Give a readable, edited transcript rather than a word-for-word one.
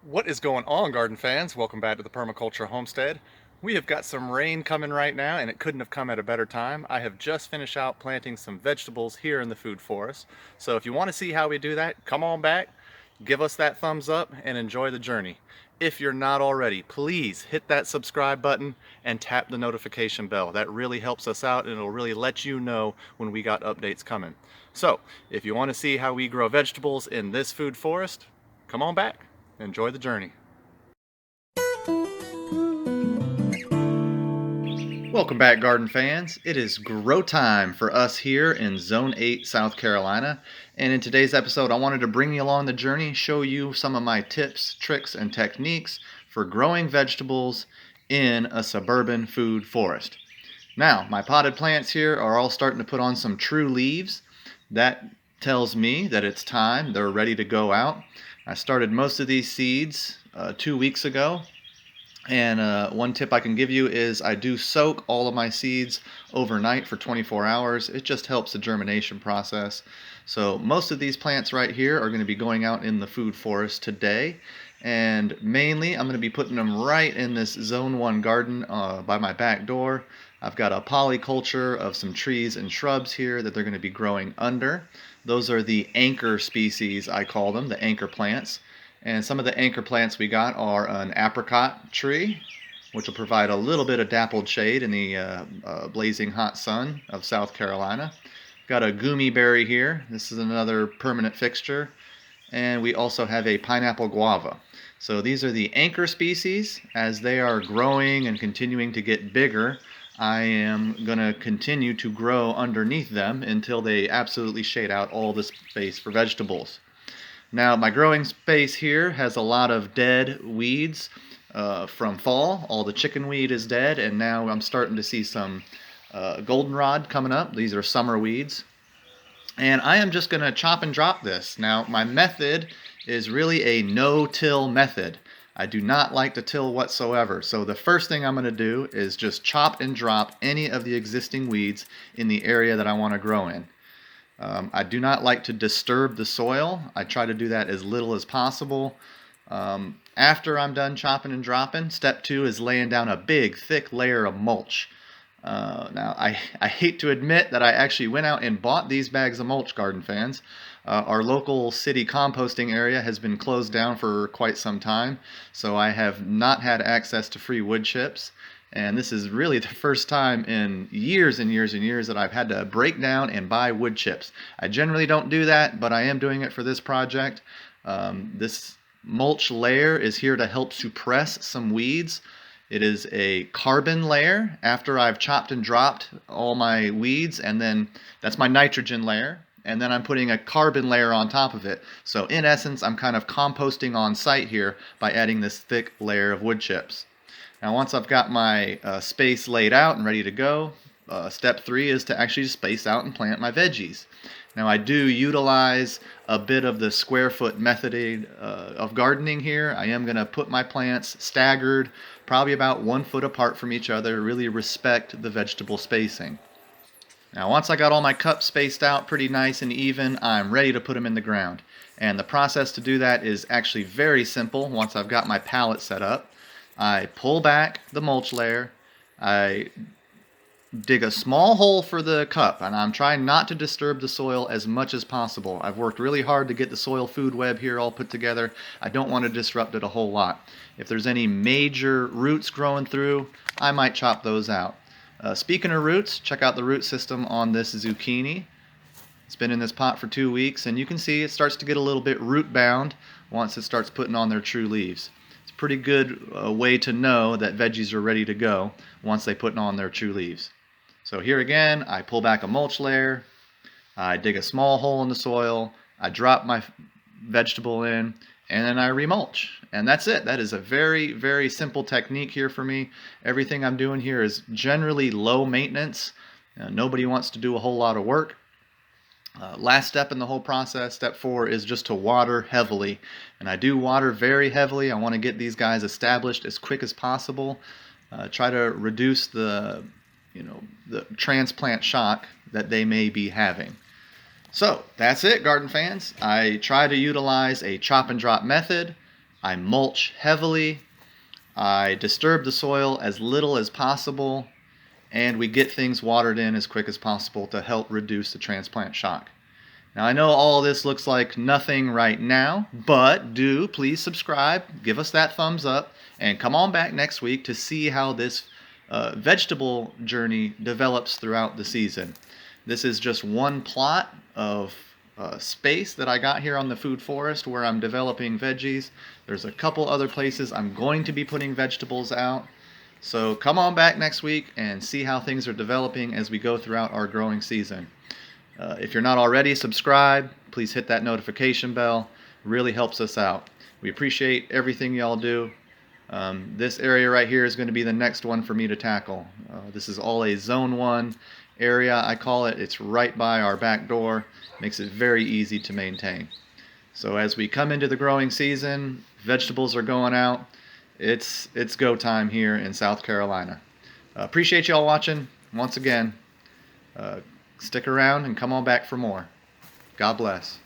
What is going on, garden fans? Welcome back to the Permaculture Homestead. We have got some rain coming right now, and it couldn't have come at a better time. I have just finished out planting some vegetables here in the food forest. So if you want to see how we do that, come on back, give us that thumbs up, and enjoy the journey. If you're not already, please hit that subscribe button and tap the notification bell. That really helps us out, and it'll really let you know when we got updates coming. So if you want to see how we grow vegetables in this food forest, come on back. Enjoy the journey. Welcome back, garden fans. It is grow time for us here in Zone 8, South Carolina. And in today's episode, I wanted to bring you along the journey, show you some of my tips, tricks, and techniques for growing vegetables in a suburban food forest. Now, my potted plants here are all starting to put on some true leaves. That tells me that it's time. They're ready to go out. I started most of these seeds 2 weeks ago. And one tip I can give you is I do soak all of my seeds overnight for 24 hours. It just helps the germination process. So most of these plants right here are going to be going out in the food forest today. And mainly I'm going to be putting them right in this Zone 1 garden by my back door. I've got a polyculture of some trees and shrubs here that they're going to be growing under. Those are the anchor species, I call them, the anchor plants. And some of the anchor plants we got are an apricot tree, which will provide a little bit of dappled shade in the blazing hot sun of South Carolina. Got a gummy berry here. This is another permanent fixture. And we also have a pineapple guava. So these are the anchor species. As they are growing and continuing to get bigger, I am going to continue to grow underneath them until they absolutely shade out all the space for vegetables. Now, my growing space here has a lot of dead weeds from fall. All the chickenweed is dead, and now I'm starting to see some goldenrod coming up. These are summer weeds. And I am just going to chop and drop this. Now, my method is really a no-till method. I do not like to till whatsoever. So the first thing I'm going to do is just chop and drop any of the existing weeds in the area that I want to grow in. I do not like to disturb the soil. I try to do that as little as possible. After I'm done chopping and dropping, step 2 is laying down a big, thick layer of mulch. Now, I hate to admit that I actually went out and bought these bags of mulch, garden fans. Our local city composting area has been closed down for quite some time, so I have not had access to free wood chips. And this is really the first time in years and years and years that I've had to break down and buy wood chips. I generally don't do that, but I am doing it for this project. This mulch layer is here to help suppress some weeds. It is a carbon layer after I've chopped and dropped all my weeds, and then that's my nitrogen layer. And then I'm putting a carbon layer on top of it. So in essence, I'm kind of composting on site here by adding this thick layer of wood chips. Now once I've got my space laid out and ready to go, step 3 is to actually space out and plant my veggies. Now I do utilize a bit of the square foot method of gardening here. I am going to put my plants staggered, probably about 1 foot apart from each other, really respect the vegetable spacing. Now once I got all my cups spaced out pretty nice and even, I'm ready to put them in the ground. And the process to do that is actually very simple. Once I've got my pallet set up, I pull back the mulch layer, I dig a small hole for the cup, and I'm trying not to disturb the soil as much as possible. I've worked really hard to get the soil food web here all put together. I don't want to disrupt it a whole lot. If there's any major roots growing through, I might chop those out. Speaking of roots, check out the root system on this zucchini. It's been in this pot for 2 weeks, and you can see it starts to get a little bit root bound once it starts putting on their true leaves. Pretty good way to know that veggies are ready to go once they put on their true leaves. So here again, I pull back a mulch layer, I dig a small hole in the soil, I drop my vegetable in, and then I remulch. And that's it. That is a very, very simple technique here for me. Everything I'm doing here is generally low maintenance. Nobody wants to do a whole lot of work. Last step in the whole process, step 4, is just to water heavily. And I do water very heavily. I want to get these guys established as quick as possible. Try to reduce the transplant shock that they may be having. So that's it, garden fans. I try to utilize a chop and drop method. I mulch heavily, I disturb the soil as little as possible, and we get things watered in as quick as possible to help reduce the transplant shock. Now, I know all this looks like nothing right now, but do please subscribe, give us that thumbs up, and come on back next week to see how this vegetable journey develops throughout the season. This is just one plot of space that I got here on the food forest where I'm developing veggies. There's a couple other places I'm going to be putting vegetables out. So come on back next week and see how things are developing as we go throughout our growing season. If you're not already subscribed, please hit that notification bell. It really helps us out. We appreciate everything y'all do. This area right here is going to be the next one for me to tackle. This is all a Zone 1 area, I call it. It's right by our back door. Makes it very easy to maintain. So as we come into the growing season, vegetables are going out. It's go time here in South Carolina. Appreciate y'all watching. Once again, stick around and come on back for more. God bless.